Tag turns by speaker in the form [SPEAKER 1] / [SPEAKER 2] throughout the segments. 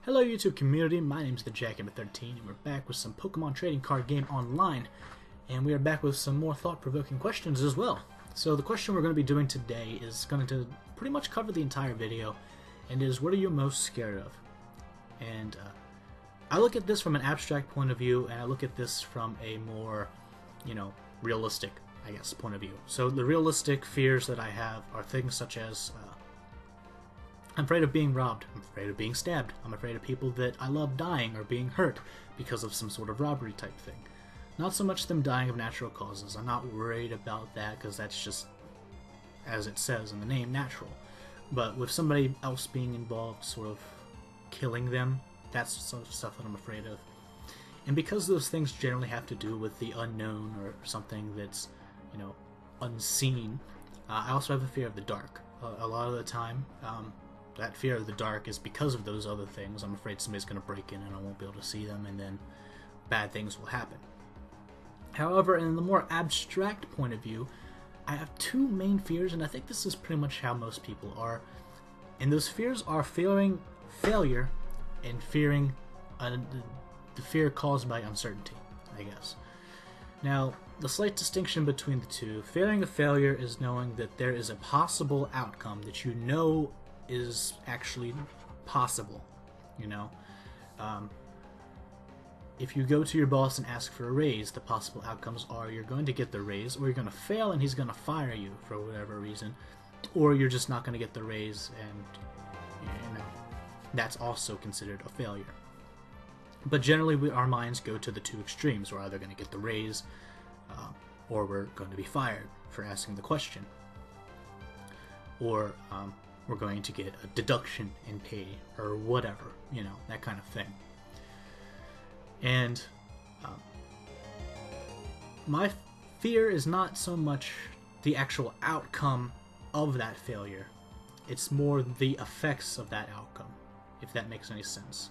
[SPEAKER 1] Hello YouTube community, my name is the Jackhammer13 and we're back with some Pokemon trading card game online, and we are back with some more thought-provoking questions as well. So the question we're going to be doing today is going to pretty much cover the entire video, and is, what are you most scared of? And I look at this from an abstract point of view, and I look at this from a more, realistic, I guess, point of view. So the realistic fears that I have are things such as I'm afraid of being robbed, I'm afraid of being stabbed, I'm afraid of people that I love dying or being hurt because of some sort of robbery type thing. Not so much them dying of natural causes. I'm not worried about that because that's just, as it says in the name, natural. But with somebody else being involved, sort of killing them, that's some stuff that I'm afraid of. And because those things generally have to do with the unknown or something that's, unseen, I also have a fear of the dark. A lot of the time, that fear of the dark is because of those other things. I'm afraid somebody's going to break in and I won't be able to see them, and then bad things will happen. However, in the more abstract point of view, I have two main fears, and I think this is pretty much how most people are. And those fears are fearing failure and fearing the fear caused by uncertainty, I guess. Now, the slight distinction between the two, fearing a failure is knowing that there is a possible outcome that you know is actually possible. If you go to your boss and ask for a raise, the possible outcomes are you're going to get the raise, or you're going to fail and he's going to fire you for whatever reason, or you're just not going to get the raise, and that's also considered a failure. But generally our minds go to the two extremes. We're either going to get the raise or we're going to be fired for asking the question, or we're going to get a deduction in pay, or whatever, that kind of thing. And my fear is not so much the actual outcome of that failure, it's more the effects of that outcome, if that makes any sense.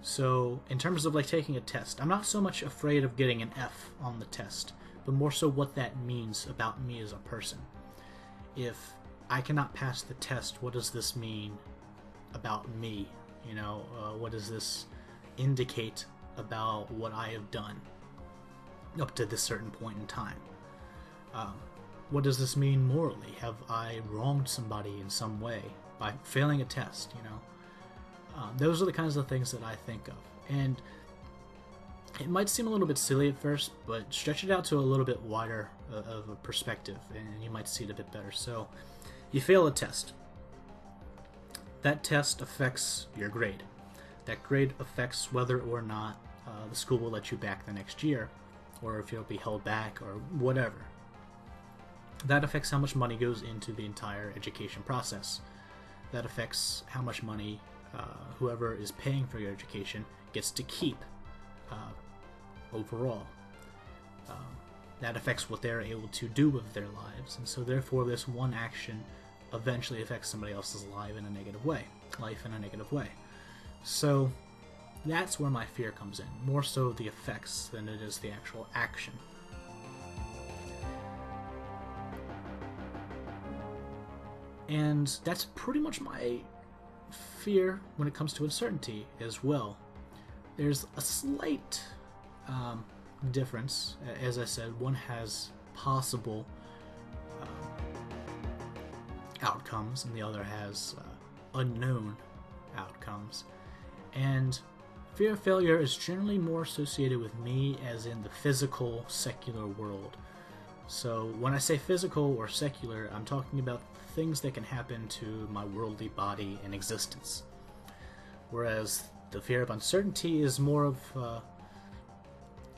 [SPEAKER 1] So in terms of taking a test, I'm not so much afraid of getting an F on the test, but more so what that means about me as a person. If I cannot pass the test, what does this mean about me? What does this indicate about what I have done up to this certain point in time? What does this mean morally? Have I wronged somebody in some way by failing a test? Those are the kinds of things that I think of. And it might seem a little bit silly at first, but stretch it out to a little bit wider of a perspective, and you might see it a bit better. So, you fail a test. That test affects your grade. That grade affects whether or not the school will let you back the next year, or if you'll be held back, or whatever. That affects how much money goes into the entire education process. That affects how much money whoever is paying for your education gets to keep overall. That affects what they're able to do with their lives, and so therefore this one action eventually affects somebody else's life in a negative way. So that's where my fear comes in, more so the effects than it is the actual action. And that's pretty much my fear when it comes to uncertainty as well. There's a slight difference. As I said, one has possible outcomes and the other has unknown outcomes. And fear of failure is generally more associated with me as in the physical, secular world. So when I say physical or secular, I'm talking about things that can happen to my worldly body and existence. Whereas the fear of uncertainty is more of,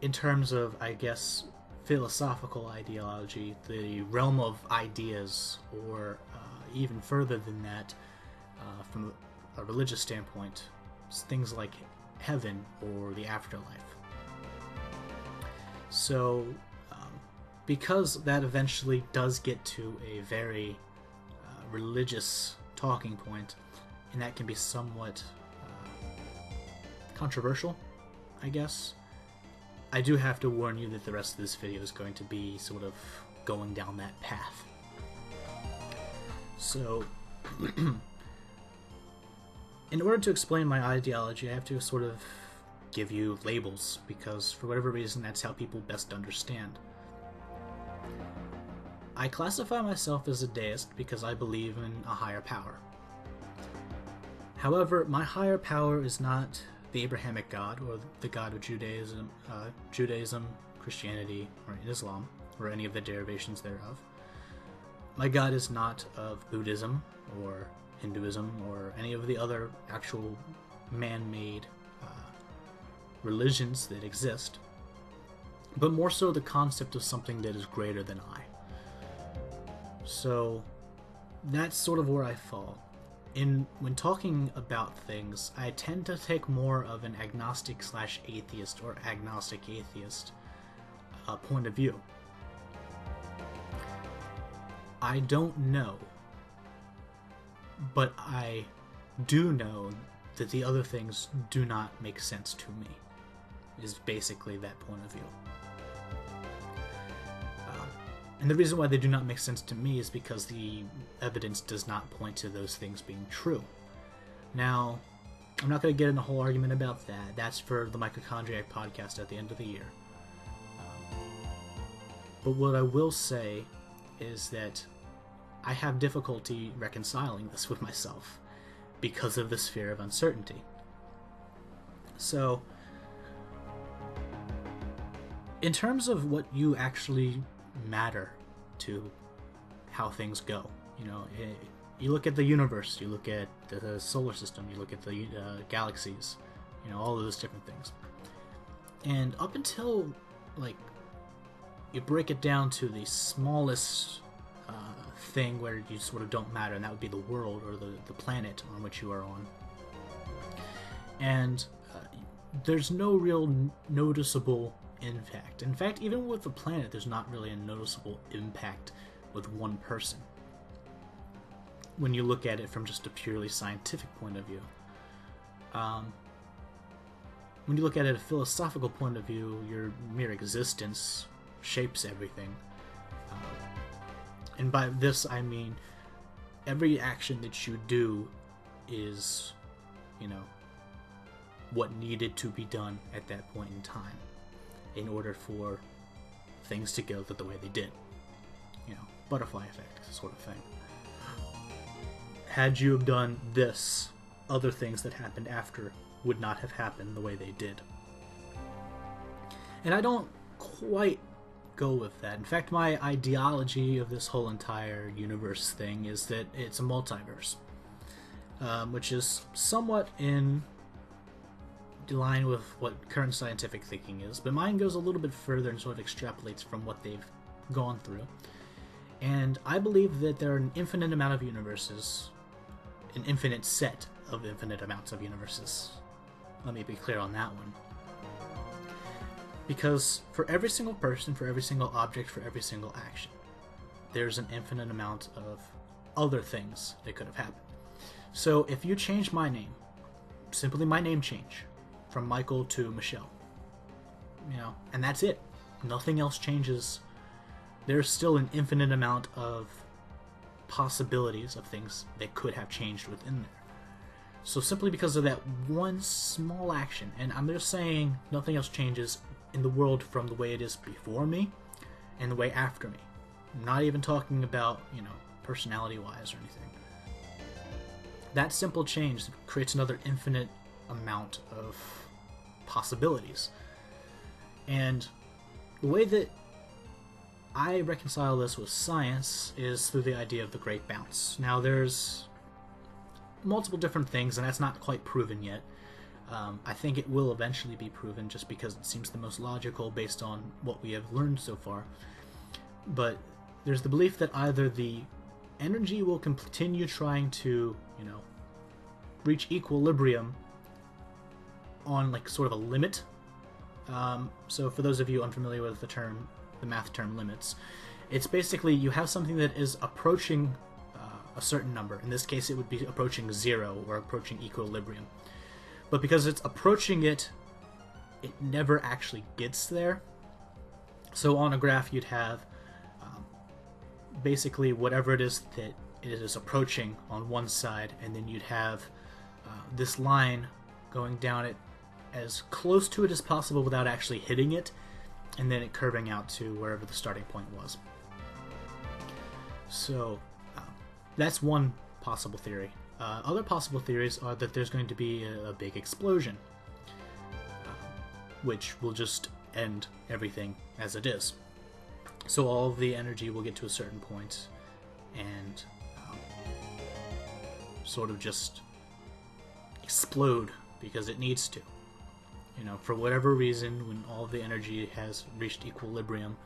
[SPEAKER 1] in terms of, I guess, philosophical ideology, the realm of ideas, or even further than that, from a religious standpoint, things like heaven or the afterlife. So, because that eventually does get to a very religious talking point, and that can be somewhat controversial, I guess, I do have to warn you that the rest of this video is going to be sort of going down that path. So, in order to explain my ideology, I have to sort of give you labels, because for whatever reason, that's how people best understand. I classify myself as a deist because I believe in a higher power. However, my higher power is not the Abrahamic God or the God of Judaism, Christianity, or Islam, or any of the derivations thereof. My God is not of Buddhism or Hinduism or any of the other actual man-made religions that exist, but more so the concept of something that is greater than I. So that's sort of where I fall. When talking about things, I tend to take more of an agnostic/atheist or agnostic-atheist point of view. I don't know, but I do know that the other things do not make sense to me, is basically that point of view. And the reason why they do not make sense to me is because the evidence does not point to those things being true. Now, I'm not going to get in a whole argument about that. That's for the Microchondriac podcast at the end of the year. But what I will say is that I have difficulty reconciling this with myself because of this fear of uncertainty. So, in terms of what you actually matter to how things go, you look at the universe, you look at the solar system, you look at the galaxies, all of those different things, and up until you break it down to the smallest thing where you sort of don't matter, and that would be the world or the planet on which you are on, and there's no real noticeable impact. In fact, even with the planet, there's not really a noticeable impact with one person when you look at it from just a purely scientific point of view. When you look at it at a philosophical point of view, your mere existence shapes everything. And by this I mean every action that you do is, what needed to be done at that point in time in order for things to go the way they did. Butterfly effect sort of thing. Had you have done this, other things that happened after would not have happened the way they did. And I don't quite go with that. In fact, my ideology of this whole entire universe thing is that it's a multiverse, which is somewhat in line with what current scientific thinking is, but mine goes a little bit further and sort of extrapolates from what they've gone through. And I believe that there are an infinite amount of universes, an infinite set of infinite amounts of universes. Let me be clear on that one. Because for every single person, for every single object, for every single action, there's an infinite amount of other things that could have happened. So if you change my name, simply my name change, from Michael to Michelle, and that's it. Nothing else changes. There's still an infinite amount of possibilities of things that could have changed within there. So simply because of that one small action, and I'm just saying nothing else changes in the world from the way it is before me and the way after me. I'm not even talking about, personality-wise or anything. That simple change creates another infinite amount of possibilities. And the way that I reconcile this with science is through the idea of the Great Bounce. Now, there's multiple different things, and that's not quite proven yet. I think it will eventually be proven just because it seems the most logical based on what we have learned so far. But there's the belief that either the energy will continue trying to, reach equilibrium on sort of a limit. So for those of you unfamiliar with the math term limits, it's basically you have something that is approaching a certain number. In this case, it would be approaching 0 or approaching equilibrium. But because it's approaching it, it never actually gets there. So on a graph, you'd have basically whatever it is that it is approaching on one side, and then you'd have this line going down it as close to it as possible without actually hitting it, and then it curving out to wherever the starting point was. So that's one possible theory. Other possible theories are that there's going to be a big explosion, which will just end everything as it is. So all of the energy will get to a certain point and sort of just explode because it needs to. You know, for whatever reason, when all of the energy has reached equilibrium,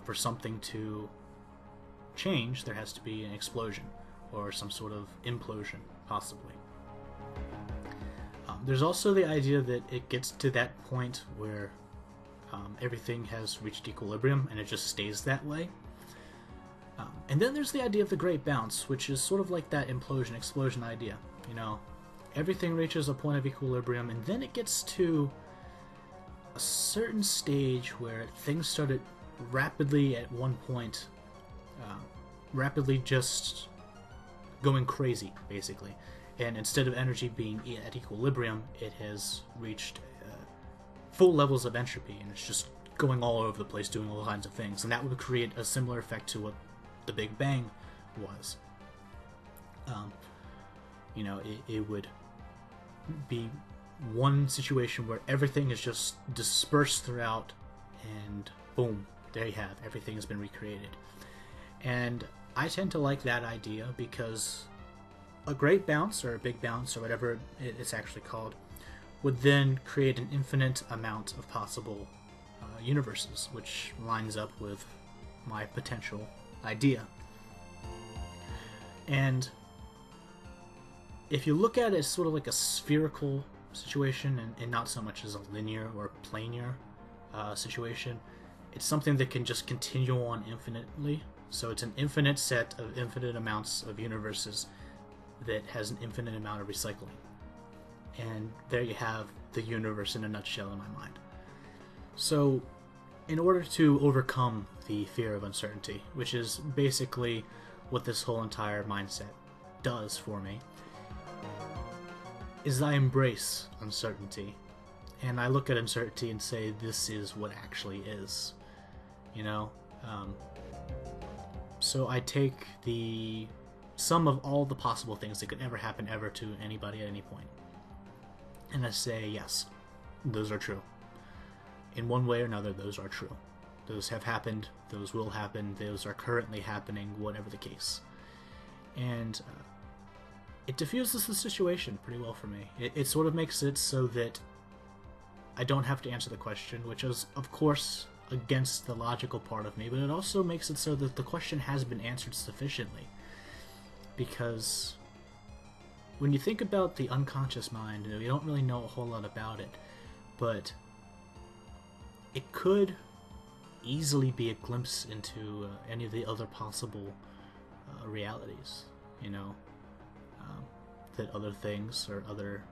[SPEAKER 1] for something to change, there has to be an explosion or some sort of implosion, possibly. There's also the idea that it gets to that point where everything has reached equilibrium and it just stays that way. And then there's the idea of the Great Bounce, which is sort of like that implosion, explosion idea. You know, everything reaches a point of equilibrium and then it gets to a certain stage where things started rapidly at one point, rapidly just going crazy, basically. And instead of energy being at equilibrium, it has reached full levels of entropy, and it's just going all over the place, doing all kinds of things. And that would create a similar effect to what the Big Bang was. You know, it would be one situation where everything is just dispersed throughout, and boom, there you have, everything has been recreated. And I tend to like that idea because a Great Bounce, or a Big Bounce, or whatever it's actually called, would then create an infinite amount of possible universes, which lines up with my potential idea. And if you look at it as sort of like a spherical situation and not so much as a linear or planar situation, it's something that can just continue on infinitely. So it's an infinite set of infinite amounts of universes that has an infinite amount of recycling. And there you have the universe in a nutshell in my mind. So in order to overcome the fear of uncertainty, which is basically what this whole entire mindset does for me, is I embrace uncertainty. And I look at uncertainty and say, this is what actually is. You know? So I take the sum of all the possible things that could ever happen ever to anybody at any point, and I say, yes, those are true. In one way or another, those are true. Those have happened, those will happen, those are currently happening, whatever the case. And it diffuses the situation pretty well for me. It sort of makes it so that I don't have to answer the question, which is, of course, against the logical part of me, but it also makes it so that the question has been answered sufficiently. Because when you think about the unconscious mind, you don't really know a whole lot about it, but it could easily be a glimpse into any of the other possible realities, you know, that other things or other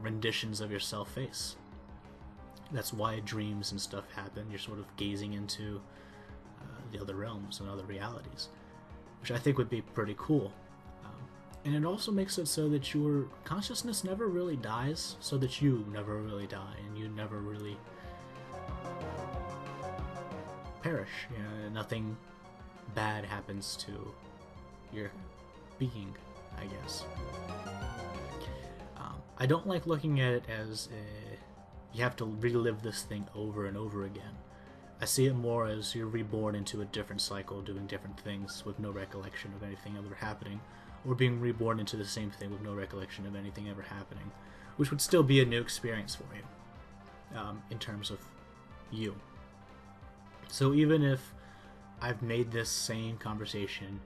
[SPEAKER 1] renditions of yourself face. That's why dreams and stuff happen. You're sort of gazing into the other realms and other realities, which I think would be pretty cool. And it also makes it so that your consciousness never really dies, so that you never really die, and you never really perish. You know, nothing bad happens to your being, I guess. I don't like looking at it as you have to relive this thing over and over again. I see it more as you're reborn into a different cycle, doing different things with no recollection of anything ever happening, or being reborn into the same thing with no recollection of anything ever happening, which would still be a new experience for you, in terms of you. So even if I've made this same conversation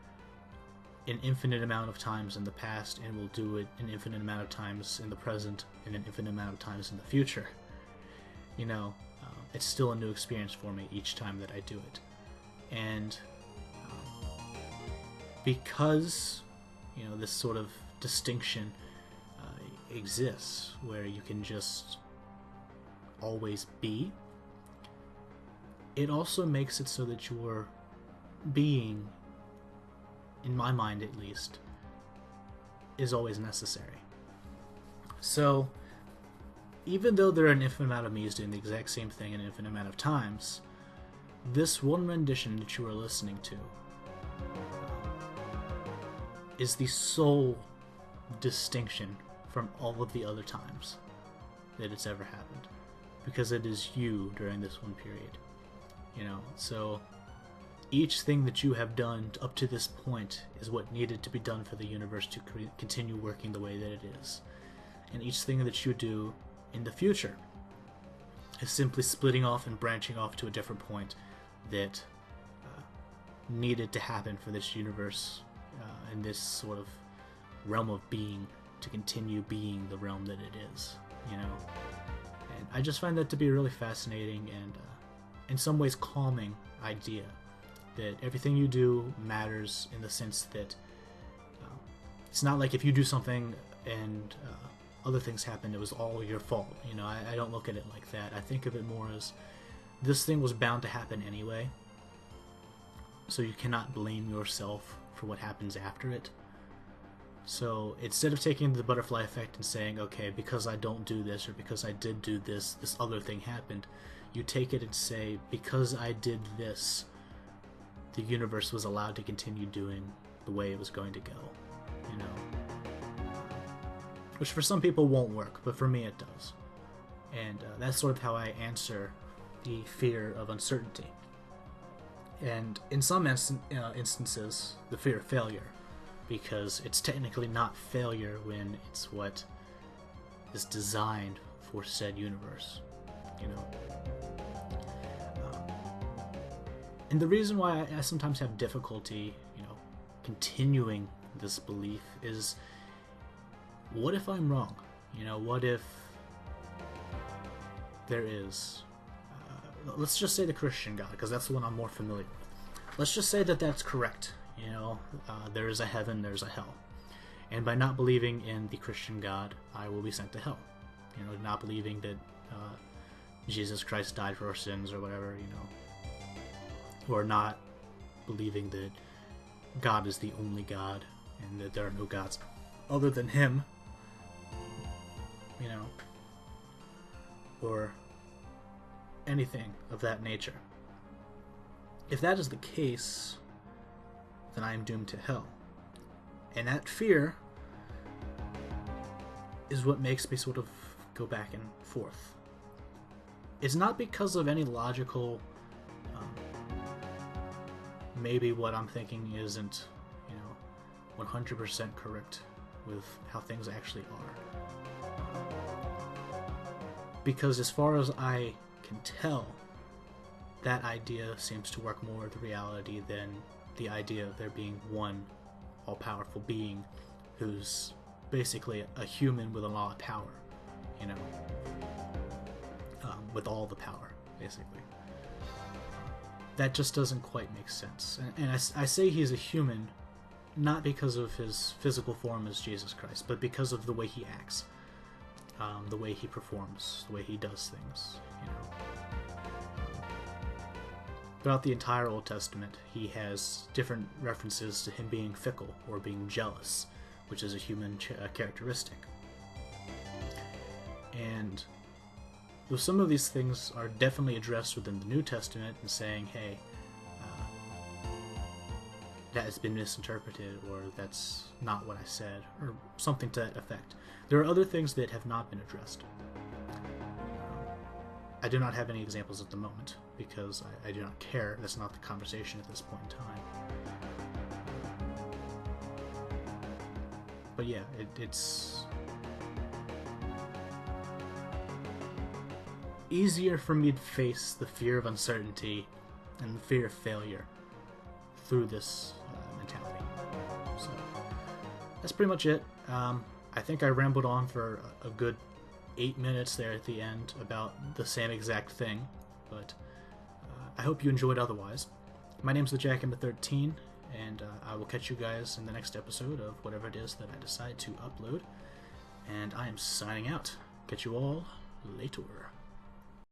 [SPEAKER 1] an infinite amount of times in the past, and will do it an infinite amount of times in the present, and an infinite amount of times in the future, you know, it's still a new experience for me each time that I do it. And because, you know, this sort of distinction exists, where you can just always be, it also makes it so that your being, in my mind at least, is always necessary. So, even though there are an infinite amount of me's doing the exact same thing an infinite amount of times, this one rendition that you are listening to is the sole distinction from all of the other times that it's ever happened, because it is you during this one period. So each thing that you have done up to this point is what needed to be done for the universe to continue working the way that it is. And each thing that you do in the future is simply splitting off and branching off to a different point that needed to happen for this universe and this sort of realm of being to continue being the realm that it is, And I just find that to be a really fascinating and in some ways calming idea, that everything you do matters in the sense that it's not like if you do something and other things happen, it was all your fault. I don't look at it like that. I think of it more as this thing was bound to happen anyway, so you cannot blame yourself for what happens after it. So instead of taking the butterfly effect and saying, okay, because I don't do this or because I did do this, this other thing happened, you take it and say, because I did this, the universe was allowed to continue doing the way it was going to go, Which for some people won't work, but for me it does. And that's sort of how I answer the fear of uncertainty. And in some instances, the fear of failure, because it's technically not failure when it's what is designed for said universe, And the reason why I sometimes have difficulty, continuing this belief is, what if I'm wrong? What if there is, let's just say the Christian God, because that's the one I'm more familiar with. Let's just say that that's correct. There is a heaven, there's a hell. And by not believing in the Christian God, I will be sent to hell. Not believing that Jesus Christ died for our sins or whatever, or not believing that God is the only God and that there are no gods other than Him, or anything of that nature. If that is the case, then I am doomed to hell. And that fear is what makes me sort of go back and forth. It's not because of any logical, maybe what I'm thinking isn't, 100% correct with how things actually are. Because as far as I can tell, that idea seems to work more with reality than the idea of there being one all-powerful being who's basically a human with a lot of power, with all the power, basically. That just doesn't quite make sense. And I say he's a human not because of his physical form as Jesus Christ, but because of the way he acts, the way he performs, the way he does things, Throughout the entire Old Testament, he has different references to him being fickle or being jealous, which is a human characteristic. And though some of these things are definitely addressed within the New Testament and saying, hey, that has been misinterpreted, or that's not what I said, or something to that effect, there are other things that have not been addressed. I do not have any examples at the moment, because I do not care. That's not the conversation at this point in time. But yeah, it's easier for me to face the fear of uncertainty and the fear of failure through this mentality. So that's pretty much it. I think I rambled on for a good 8 minutes there at the end about the same exact thing, but I hope you enjoyed otherwise. My name's the Jackhammer13, and I will catch you guys in the next episode of whatever it is that I decide to upload, and I am signing out. Catch you all later.